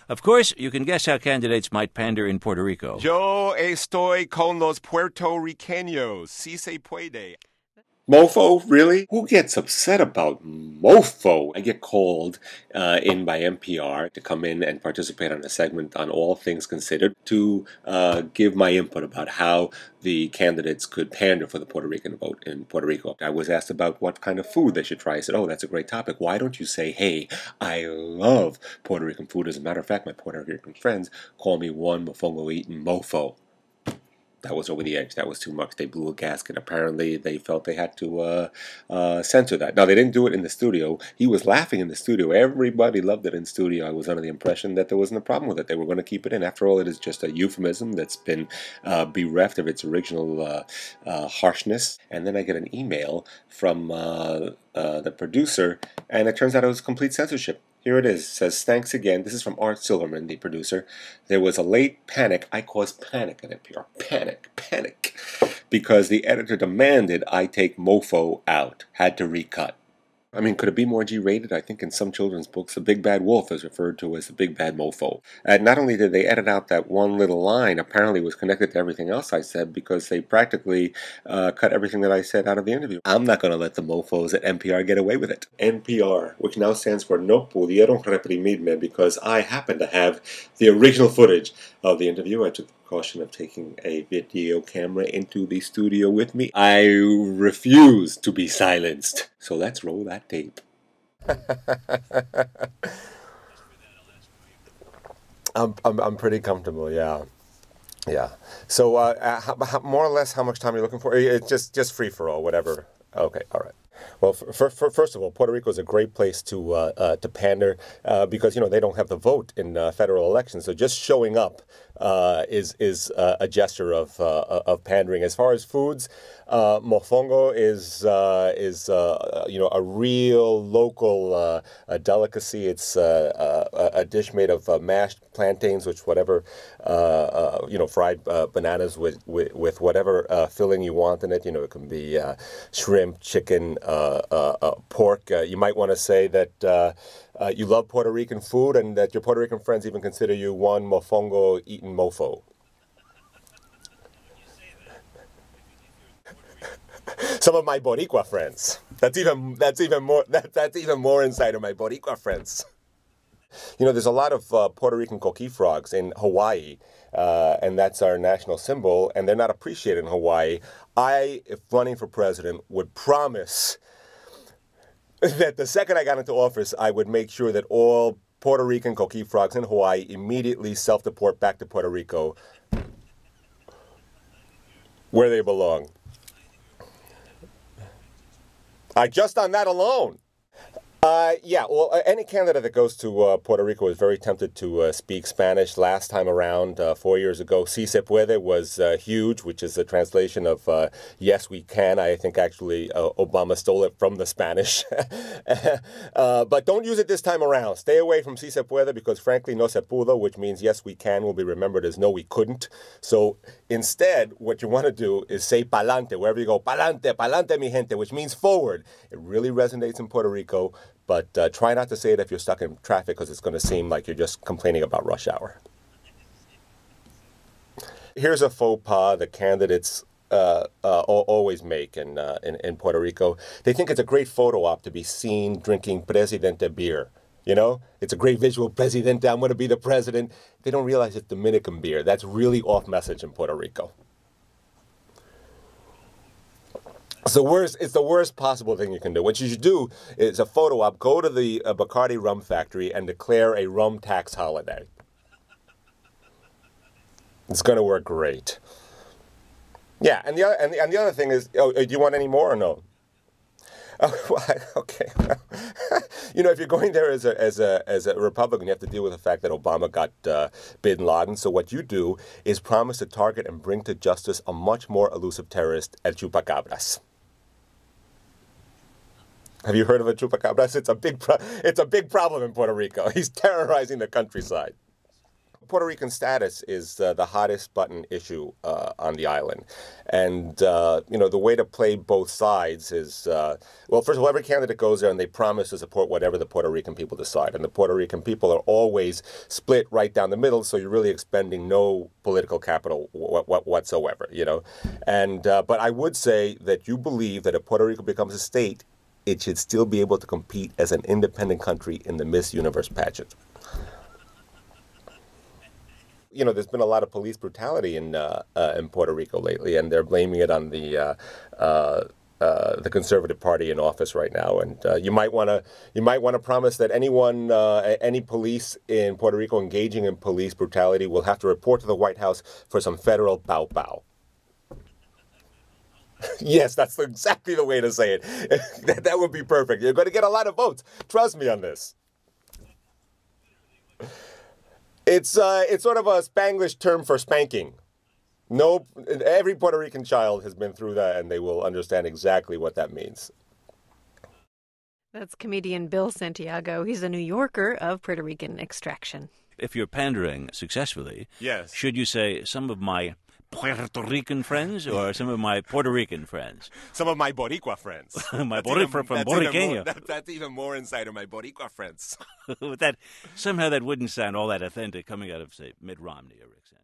Of course, you can guess how candidates might pander in Puerto Rico. Yo estoy con los puertorriqueños. Si se puede. Mofo? Really? Who gets upset about mofo? I get called in by NPR to come in and participate on a segment on All Things Considered to give my input about how the candidates could pander for the Puerto Rican vote in Puerto Rico. I was asked about what kind of food they should try. I said, oh, that's a great topic. Why don't you say, hey, I love Puerto Rican food. As a matter of fact, my Puerto Rican friends call me one mofongo-eating mofo. That was over the edge. That was too much. They blew a gasket. Apparently, they felt they had to censor that. Now, they didn't do it in the studio. He was laughing in the studio. Everybody loved it in studio. I was under the impression that there wasn't a problem with it. They were going to keep it in. After all, it is just a euphemism that's been bereft of its original harshness. And then I get an email from the producer, and it turns out it was complete censorship. Here it is. It says, thanks again. This is from Art Silverman, the producer. There was a late panic. I caused panic at NPR. Panic. Because the editor demanded I take mofo out. Had to recut. I mean, could it be more G-rated? I think in some children's books, the Big Bad Wolf is referred to as the Big Bad Mofo. And not only did they edit out that one little line, apparently it was connected to everything else I said, because they practically cut everything that I said out of the interview. I'm not going to let the mofos at NPR get away with it. NPR, which now stands for No Pudieron Reprimirme, because I happen to have the original footage of the interview. I took the precaution of taking a video camera into the studio with me. I refuse to be silenced. So let's roll that tape. I'm pretty comfortable, yeah. So more or less, how much time are you looking for? It's just free for all, whatever. Okay, all right. Well, first of all, Puerto Rico is a great place to pander because they don't have the vote in federal elections. So just showing up is a gesture of pandering. As far as foods, mofongo is a real local delicacy. It's a dish made of mashed plantains, which fried bananas with whatever filling you want in it. It can be shrimp, chicken, pork. You might want to say that you love Puerto Rican food and that your Puerto Rican friends even consider you one mofongo eating mofo. Some of my Boricua friends. That's even more inside of my Boricua friends. There's a lot of Puerto Rican coqui frogs in Hawaii, and that's our national symbol, and they're not appreciated in Hawaii. I, if running for president, would promise that the second I got into office, I would make sure that all Puerto Rican coqui frogs in Hawaii immediately self-deport back to Puerto Rico, where they belong. Just on that alone. Any candidate that goes to Puerto Rico is very tempted to speak Spanish. Last time around, 4 years ago, Si se puede was huge, which is a translation of yes, we can. I think actually Obama stole it from the Spanish. But don't use it this time around. Stay away from Si se puede because, frankly, no se pudo, which means yes, we can, will be remembered as no, we couldn't. So instead, what you want to do is say pa'lante, wherever you go, pa'lante, mi gente, which means forward. It really resonates in Puerto Rico. But try not to say it if you're stuck in traffic because it's going to seem like you're just complaining about rush hour. Here's a faux pas that candidates always make in Puerto Rico. They think it's a great photo op to be seen drinking Presidente beer. It's a great visual. Presidente, I'm going to be the president. They don't realize it's Dominican beer. That's really off message in Puerto Rico. It's the worst possible thing you can do. What you should do is a photo op, go to the Bacardi rum factory and declare a rum tax holiday. It's going to work great. Yeah, and the other thing is, do you want any more or no? Okay. If you're going there as a Republican, you have to deal with the fact that Obama got Bin Laden. So what you do is promise to target and bring to justice a much more elusive terrorist, El Chupacabras. Have you heard of a chupacabras? It's a big problem in Puerto Rico. He's terrorizing the countryside. Puerto Rican status is the hottest button issue on the island. And, the way to play both sides is, well, first of all, every candidate goes there and they promise to support whatever the Puerto Rican people decide. And the Puerto Rican people are always split right down the middle, so you're really expending no political capital whatsoever, And, but I would say that you believe that if Puerto Rico becomes a state, it should still be able to compete as an independent country in the Miss Universe pageant. There's been a lot of police brutality in Puerto Rico lately, and they're blaming it on the Conservative Party in office right now. And you might want to promise that any police in Puerto Rico engaging in police brutality will have to report to the White House for some federal bow bow. Yes, that's exactly the way to say it. That would be perfect. You're going to get a lot of votes. Trust me on this. It's sort of a Spanglish term for spanking. No, every Puerto Rican child has been through that, and they will understand exactly what that means. That's comedian Bill Santiago. He's a New Yorker of Puerto Rican extraction. If you're pandering successfully, Yes. should you say some of my Puerto Rican friends or some of my Puerto Rican friends? Some of my Boricua friends. My Boricua from Boriqueño. That's even more inside of my Boricua friends. Somehow that wouldn't sound all that authentic coming out of, say, Mitt Romney or Rick Santorum.